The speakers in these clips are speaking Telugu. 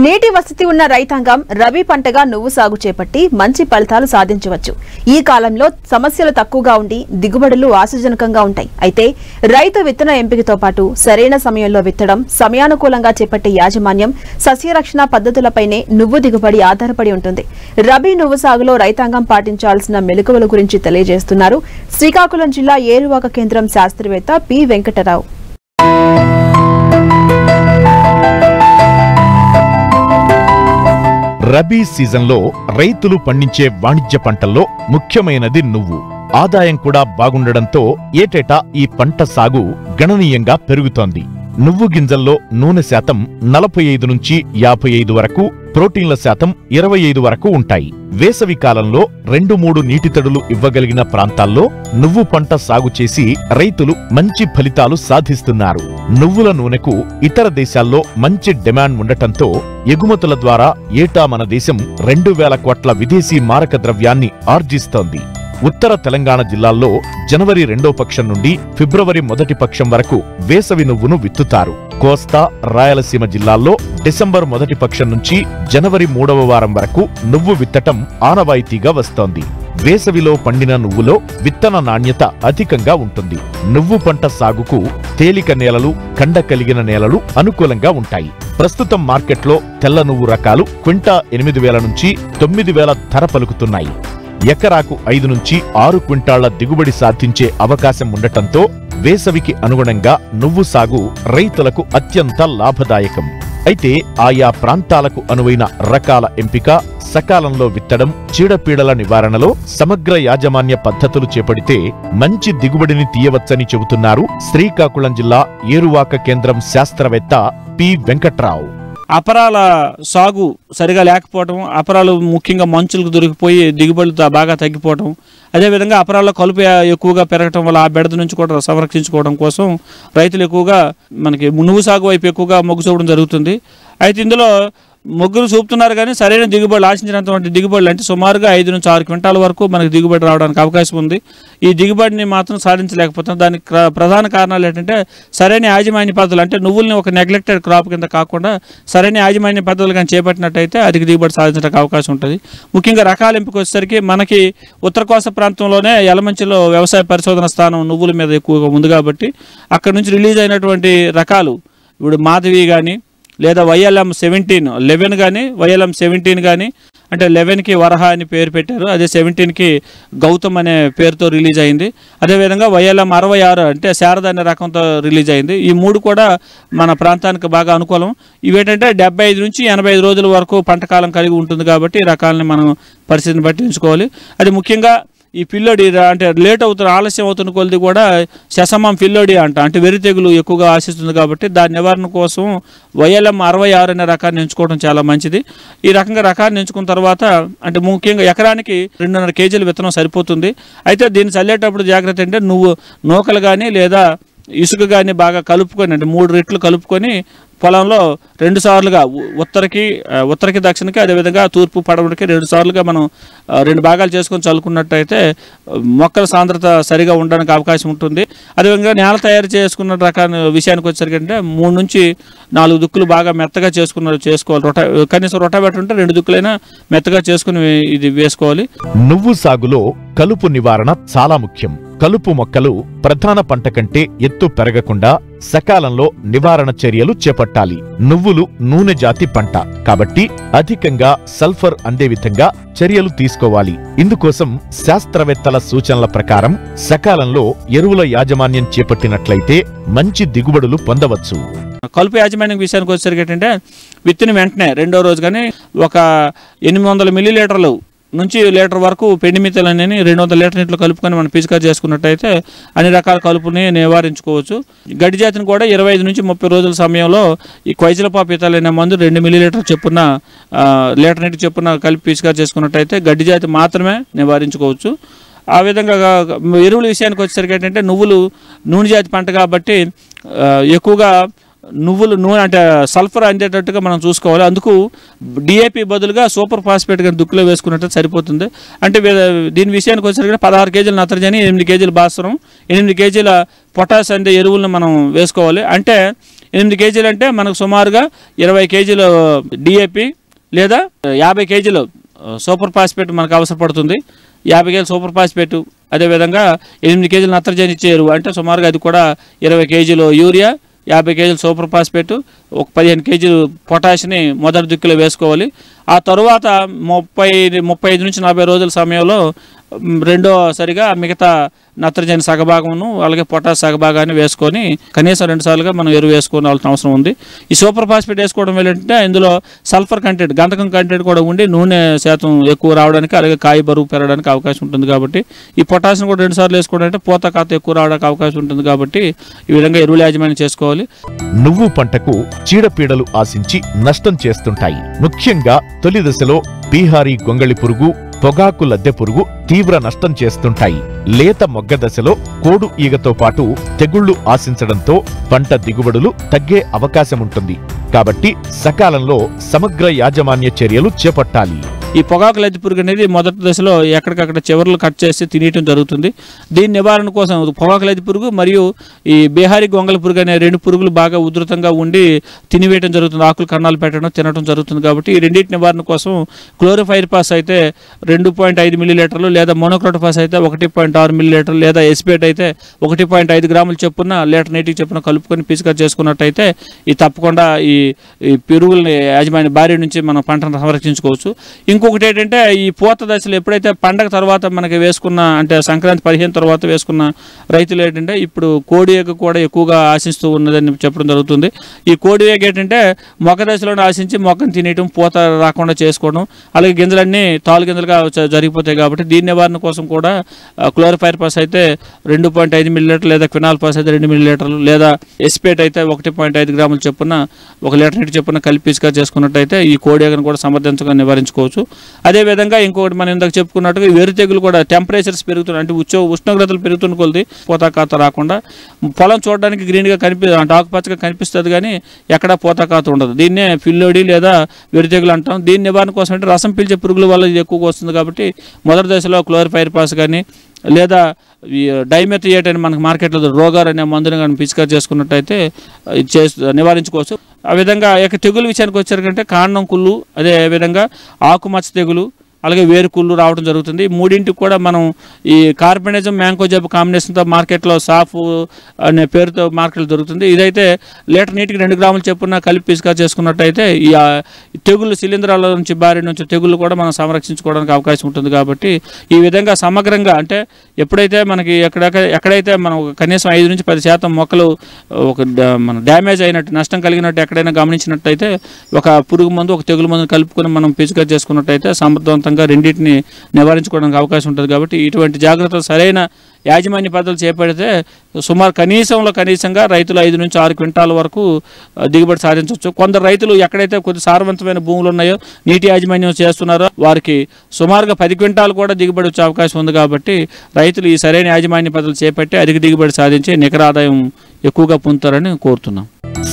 నీటి వసతి ఉన్న రైతాంగం రబీ పంటగా నువ్వు సాగు చేపట్టి మంచి ఫలితాలు సాధించవచ్చు. ఈ కాలంలో సమస్యలు తక్కువగా ఉండి దిగుబడులు ఆశాజనకంగా ఉంటాయి. అయితే రైతు విత్తన ఎంపికతో పాటు సరైన సమయంలో విత్తడం, సమయానుకూలంగా చేపట్టే యాజమాన్యం, సస్యరక్షణ పద్ధతులపైనే నువ్వు దిగుబడి ఆధారపడి ఉంటుంది. రబీ నువ్వు సాగులో రైతాంగం పాటించాల్సిన మెలకువల గురించి తెలియజేస్తున్నారు శ్రీకాకుళం జిల్లా ఏరువాక కేంద్రం శాస్త్రవేత్త పి వెంకటరావు. రబీ సీజన్లో రైతులు పండించే వాణిజ్య పంటల్లో ముఖ్యమైనది నువ్వు. ఆదాయం కూడా బాగుండడంతో ఏటేటా ఈ పంట సాగు గణనీయంగా పెరుగుతోంది. నువ్వు గింజల్లో నూనె శాతం 45 నుంచి 55 వరకు, ప్రోటీన్ల శాతం 25 వరకు ఉంటాయి. వేసవి కాలంలో 2-3 నీటి తడులు ఇవ్వగలిగిన ప్రాంతాల్లో నువ్వు పంట సాగు చేసి రైతులు మంచి ఫలితాలు సాధిస్తున్నారు. నువ్వుల నూనెకు ఇతర దేశాల్లో మంచి డిమాండ్ ఉండటంతో ఎగుమతుల ద్వారా ఏటా మన దేశం 2000 కోట్ల విదేశీ మారక ద్రవ్యాన్ని ఆర్జిస్తోంది. ఉత్తర తెలంగాణ జిల్లాల్లో జనవరి 2వ పక్షం నుండి ఫిబ్రవరి 1వ పక్షం వరకు వేసవి నువ్వును విత్తుతారు. కోస్తా, రాయలసీమ జిల్లాల్లో డిసెంబర్ 1వ పక్షం నుంచి జనవరి 3వ వారం వరకు నువ్వు విత్తటం ఆనవాయితీగా వస్తోంది. వేసవిలో పండిన నువ్వులో విత్తన నాణ్యత అధికంగా ఉంటుంది. నువ్వు పంట సాగుకు తేలిక నేలలు, కండ కలిగిన నేలలు అనుకూలంగా ఉంటాయి. ప్రస్తుతం మార్కెట్లో తెల్ల నువ్వు రకాలు క్వింటా 8,000 నుంచి 9,000 ధర పలుకుతున్నాయి. ఎకరాకు 5 నుంచి 6 క్వింటాళ్ల దిగుబడి సాధించే అవకాశం ఉండటంతో వేసవికి అనుగుణంగా నువ్వు సాగు రైతులకు అత్యంత లాభదాయకం. అయితే ఆయా ప్రాంతాలకు అనువైన రకాల ఎంపిక, సకాలంలో విత్తడం, చీడపీడల నివారణలో సమగ్ర యాజమాన్య పద్ధతులు చేపడితే మంచి దిగుబడిని తీయవచ్చని చెబుతున్నారు శ్రీకాకుళం జిల్లా ఏరువాక కేంద్రం శాస్త్రవేత్త పి వెంకట్రావు. అపరాల సాగు సరిగా లేకపోవడం, అపరాలు ముఖ్యంగా మంచులకు దొరికిపోయి దిగుబడులు బాగా తగ్గిపోవడం, అదేవిధంగా అపరాల్లో కలుపు ఎక్కువగా పెరగడం వల్ల ఆ బెడద నుంచి కూడా సంరక్షించుకోవడం కోసం రైతులు ఎక్కువగా మనకి నువ్వు సాగు వైపు ఎక్కువగా మొగ్గు చూపడం జరుగుతుంది. అయితే ఇందులో మొగ్గులు చూపుతున్నారు కానీ సరైన దిగుబడులు ఆశించినటువంటి దిగుబడులు అంటే సుమారుగా 5 నుంచి 6 క్వింటాల వరకు మనకు దిగుబడి రావడానికి అవకాశం ఉంది. ఈ దిగుబడిని మాత్రం సాధించలేకపోతున్నాం. దానికి ప్రధాన కారణాలు ఏంటంటే సరైన యాజమాన్య పద్ధతులు, అంటే నువ్వుల్ని ఒక నెగ్లెక్టెడ్ క్రాప్ కింద కాకుండా సరైన యాజమాన్య పద్ధతులు కానీ చేపట్టినట్టయితే అధిక దిగుబడి సాధించడానికి అవకాశం ఉంటుంది. ముఖ్యంగా రకాల ఎంపిక వచ్చేసరికి మనకి ఉత్తర కోస్తా ప్రాంతంలోనే యలమంచిలో వ్యవసాయ పరిశోధన స్థానం నువ్వుల మీద ఎక్కువగా ఉంది కాబట్టి అక్కడ నుంచి రిలీజ్ అయినటువంటి రకాలు ఇప్పుడు మాధవి కానీ లేదా YLM 11 కానీ YLM 17 కానీ, అంటే 11కి వరహ అని పేరు పెట్టారు, అదే 17కి గౌతమ్ అనే పేరుతో రిలీజ్ అయింది. అదేవిధంగా YLM 66 అంటే శారద అనే రకంతో రిలీజ్ అయింది. ఈ 3 కూడా మన ప్రాంతానికి బాగా అనుకూలం. ఇవేంటంటే 75 నుంచి 85 రోజుల వరకు పంట కాలం కలిగి ఉంటుంది కాబట్టి ఈ రకాలని మనం పరిస్థితిని బట్టి ఉంచుకోవాలి. అది ముఖ్యంగా ఈ పిల్లోడి అంటే లేట్ అవుతున్న ఆలస్యం అవుతున్న కొలది కూడా శసమం పిల్లోడి అంటే వెర్రి తెగులు ఎక్కువగా ఆశిస్తుంది కాబట్టి దాని నివారణ కోసం YLM 66 అనే రకాన్ని ఎంచుకోవడం చాలా మంచిది. ఈ రకంగా రకాన్ని ఎంచుకున్న తర్వాత అంటే ముఖ్యంగా ఎకరానికి 2.5 కేజీల విత్తనం సరిపోతుంది. అయితే దీన్ని చల్లేటప్పుడు జాగ్రత్త అంటే నువ్వు నూకలు కానీ లేదా ఇసుక కానీ బాగా కలుపుకొని, అంటే 3 రెట్లు కలుపుకొని పొలంలో 2 సార్లుగా ఉత్తరకి దక్షిణకి, అదేవిధంగా తూర్పు పడమటికి 2 సార్లుగా మనం 2 భాగాలు చేసుకొని చల్లుకున్నట్టయితే మొక్కల సాంద్రత సరిగా ఉండడానికి అవకాశం ఉంటుంది. అదేవిధంగా నేల తయారు చేసుకున్న రకాన్ని విషయానికి వచ్చేసరికి అంటే 3 నుంచి 4 దుక్కులు బాగా మెత్తగా చేసుకోవాలి. కనీసం రొటావేటర్ ఉంటే 2 దుక్కులైనా మెత్తగా చేసుకుని ఇది వేసుకోవాలి. నువ్వు సాగులో కలుపు నివారణ చాలా ముఖ్యం. కలుపు మొక్కలు ప్రధాన పంట కంటే ఎత్తు పెరగకుండా సకాలంలో నివారణ చర్యలు చేపట్టాలి. నువ్వులు నూనె జాతి పంట కాబట్టి అధికంగా సల్ఫర్ అందే విధంగా చర్యలు తీసుకోవాలి. ఇందుకోసం శాస్త్రవేత్తల సూచనల ప్రకారం సకాలంలో ఎరువుల యాజమాన్యం చేపట్టినట్లయితే మంచి దిగుబడులు పొందవచ్చు. కలుపు యాజమాన్యం విషయానికి వచ్చేసరికి ఏంటంటే విత్తిన వెంటనే 2వ రోజు కానీ ఒక 800 మిల్లీలీటర్లు నుంచి లీటర్ వరకు పెండిమితలు అనేది 200 లీటర్ నీటిలో కలుపుకొని మనం పిచికారీ చేసుకున్నట్టయితే అన్ని రకాల కలుపుని నివారించుకోవచ్చు. గడ్డి జాతిని కూడా 25 నుంచి 30 రోజుల సమయంలో ఈ క్వైజిలపాప్ ఇథాల్ అనే మందు 2 మిల్లీలీటర్ చొప్పున లీటర్ నీటి చొప్పున కలిపి పిచికారీ చేసుకున్నట్టయితే గడ్డి జాతి మాత్రమే నివారించుకోవచ్చు. ఆ విధంగా ఎరువుల విషయానికి వచ్చేసరికి ఏంటంటే నువ్వులు నూనె జాతి పంట కాబట్టి ఎక్కువగా నువ్వులు నూనె అంటే సల్ఫర్ అందేటట్టుగా మనం చూసుకోవాలి. అందుకు DAP బదులుగా సూపర్ ఫాస్ఫేట్ కానీ దుక్కులో వేసుకున్నట్టు సరిపోతుంది. అంటే దీని విషయానికి వచ్చేసరికి 16 కేజీల నత్రజని, 8 కేజీల భాస్వరం, 8 కేజీల పొటాష్ అందే ఎరువులను మనం వేసుకోవాలి. అంటే 8 కేజీలు అంటే మనకు సుమారుగా 20 కేజీలు డిఏపి లేదా 50 కేజీలు సూపర్ ఫాస్ఫేట్ మనకు అవసరపడుతుంది. 50 కేజీలు సూపర్ ఫాస్ఫేట్, అదేవిధంగా 8 కేజీలు నత్రజని ఇచ్చే ఎరువు అంటే సుమారుగా అది కూడా 20 కేజీలు యూరియా, 50 కేజీలు సూపర్ ఫాస్ఫేట్, ఒక 15 కేజీలు పొటాష్ని మొదటి దుక్కిలో వేసుకోవాలి. ఆ తరువాత 35 నుంచి 40 రోజుల సమయంలో రెండోసారిగా మిగతా నత్రజని సగభాగమును అలాగే పొటాష్ సగభాగాన్ని వేసుకొని కనీసం 2 సార్లుగా మనం ఎరువు వేసుకోవాల్సిన అవసరం ఉంది. ఈ సూపర్ ఫాస్ఫేట్ వేసుకోవడం ఏంటంటే ఇందులో సల్ఫర్ కంటెంట్, గంధకం కంటెంట్ కూడా ఉండి నూనె శాతం ఎక్కువ రావడానికి అలాగే కాయ బరువు పెరగడానికి అవకాశం ఉంటుంది. కాబట్టి ఈ పొటాష్ని కూడా 2 సార్లు వేసుకోవడం అంటే పూత కాత ఎక్కువ రావడానికి అవకాశం ఉంటుంది. కాబట్టి ఈ విధంగా ఎరువుల యాజమాన్యం చేసుకోవాలి. నువ్వు పంటకు చీడపీడలు ఆశించి నష్టం చేస్తుంటాయి. ముఖ్యంగా తొలి దశలో బీహారీ గొంగళి పురుగు, పొగాకు లద్దె పురుగు తీవ్ర నష్టం చేస్తుంటాయి. లేత మొగ్గ దశలో కోడు ఈగతో పాటు తెగుళ్లు ఆశించడంతో పంట దిగుబడులు తగ్గే అవకాశముంటుంది. కాబట్టి సకాలంలో సమగ్ర యాజమాన్య చర్యలు చేపట్టాలి. ఈ పొగాకు లద్దె పురుగు అనేది మొదటి దశలో ఎక్కడికక్కడ చివర్లు కట్ చేసి తినేయటం జరుగుతుంది. దీని నివారణ కోసం పొగాకు లద్దె పురుగు మరియు ఈ బీహారీ గొంగళి పురుగు అనే 2 పురుగులు బాగా ఉధృతంగా ఉండి తినివేయటం జరుగుతుంది. ఆకులు కన్నాలు పెట్టడం తినడం జరుగుతుంది. కాబట్టి ఈ రెండింటి నివారణ కోసం క్లోరోఫైరిపాస్ అయితే 2.5 మిల్లీలీటర్లు లేదా మోనోక్రోటోఫాస్ అయితే 1.6 మిల్లీలీటర్లు లేదా ఎస్పేట్ అయితే 1.5 గ్రాములు చొప్పున లీటర్ నీటికి చొప్పున కలుపుకొని పిచికారీ చేసుకున్నట్టయితే ఈ తప్పకుండా ఈ పురుగులని యాజమాన్య బారి నుంచి మనం పంటను సంరక్షించుకోవచ్చు. ఇంకొకటి ఏంటంటే ఈ పూత దశలో ఎప్పుడైతే పండగ తర్వాత మనకి వేసుకున్న అంటే సంక్రాంతి 15 తర్వాత వేసుకున్న రైతులు ఏంటంటే ఇప్పుడు కోడి ఈగ కూడా ఎక్కువగా ఆశిస్తూ ఉన్నదని చెప్పడం జరుగుతుంది. ఈ కోడి ఈగ ఏంటంటే మొక్క దశలోనే ఆశించి మొక్కను తినేయటం, పూత రాకుండా చేసుకోవడం, అలాగే గింజలన్నీ తాలు గింజలుగా జరిగిపోతాయి. కాబట్టి దీని నివారణ కోసం కూడా క్లోరోఫైరిపాస్ అయితే 2.5 మిల్లీలీటర్లు లేదా క్వినాల్పాస్ అయితే 2 మిల్లీలీటర్లు లేదా ఎస్పేట్ అయితే 1.5 గ్రాములు చొప్పున 1 లీటర్ నీటి చొప్పున కలిపిగా చేసుకున్నట్టయితే ఈ కోడి ఈగను కూడా సమర్థవంతంగా నివారించుకోవచ్చు. అదేవిధంగా ఇంకొకటి మనం ఇందాక చెప్పుకున్నట్టుగా వేరు తెగులు కూడా టెంపరేచర్స్ పెరుగుతున్నాయి అంటే ఉష్ణోగ్రతలు పెరుగుతున్న కొలది పోతాకాత రాకుండా పొలం చూడడానికి గ్రీన్గా అంటే ఆకుపచ్చగా కనిపిస్తుంది కానీ ఎక్కడా పోతాకాత ఉండదు. దీన్నే ఫిల్లోడి లేదా వేరు తెగులు అంటాం. దీని నివారణ కోసం అంటే రసం పీల్చే పురుగుల వల్ల ఇది ఎక్కువగా వస్తుంది. కాబట్టి మొదటి దశలో క్లోరోఫైరిపాస్ కానీ లేదా డైమెథియేట్ అని మనకు మార్కెట్లో రోగార్ అనే మందుని కానీ పిచికారీ చేసుకున్నట్టయితే నివారించుకోవచ్చు. ఆ విధంగా తెగులు విషయానికి వచ్చారంటే కాండం కుళ్ళు, అదే విధంగా ఆకుమచ్చ తెగులు, అలాగే వేరుకుళ్ళు రావడం జరుగుతుంది. మూడింటికి కూడా మనం ఈ కార్బనిజం మ్యాంకోజెబ్ కాంబినేషన్తో మార్కెట్లో సాఫ్ అనే పేరుతో మార్కెట్లో దొరుకుతుంది. ఇదైతే లీటర్ నీటికి 2 గ్రాములు చొప్పున కలిపి పిచికారీ చేసుకున్నట్టయితే ఈ తెగుళ్ళు శిలీంధ్రాల నుంచి బారి నుంచి తెగుళ్ళు కూడా మనం సంరక్షించుకోవడానికి అవకాశం ఉంటుంది. కాబట్టి ఈ విధంగా సమగ్రంగా అంటే ఎప్పుడైతే మనకి ఎక్కడైతే మనం కనీసం 5 నుంచి 10% మొక్కలు మన డ్యామేజ్ అయినట్టు నష్టం కలిగినట్టు ఎక్కడైనా గమనించినట్టయితే ఒక పురుగు మందు ఒక తెగులు మందుని కలుపుకొని మనం పిచికారీ చేసుకున్నట్టయితే సమర్థవంతంగా రెండింటిని నివారించుకోవడానికి అవకాశం ఉంటుంది. కాబట్టి ఇటువంటి జాగ్రత్తలు సరైన యాజమాన్య పద్ధతులు చేపడితే సుమారు కనీసంగా రైతులు 5 నుంచి 6 క్వింటాల వరకు దిగుబడి సాధించవచ్చు. కొందరు రైతులు ఎక్కడైతే కొద్ది సారవంతమైన భూములు ఉన్నాయో నీటి యాజమాన్యం చేస్తున్నారో వారికి సుమారుగా 10 క్వింటాలు కూడా దిగుబడి వచ్చే అవకాశం ఉంది. కాబట్టి రైతులు ఈ సరైన యాజమాన్య పద్ధతులు చేపట్టి అధిక దిగుబడి సాధించి నికర ఆదాయం ఎక్కువగా పొందుతారని కోరుతున్నాం.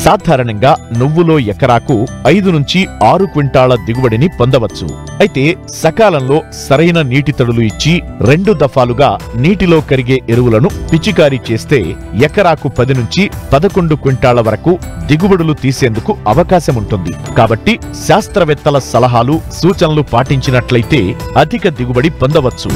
సాధారణంగా నువ్వులో ఎకరాకు 5 నుంచి 6 క్వింటాల దిగుబడిని పొందవచ్చు. అయితే సకాలంలో సరైన నీటి తడులు ఇచ్చి 2 దఫాలుగా నీటిలో కరిగే ఎరువులను పిచికారీ చేస్తే ఎకరాకు 10 నుంచి 11 క్వింటాల వరకు దిగుబడులు తీసేందుకు అవకాశం ఉంటుంది. కాబట్టి శాస్త్రవేత్తల సలహాలు, సూచనలు పాటించినట్లయితే అధిక దిగుబడి పొందవచ్చు.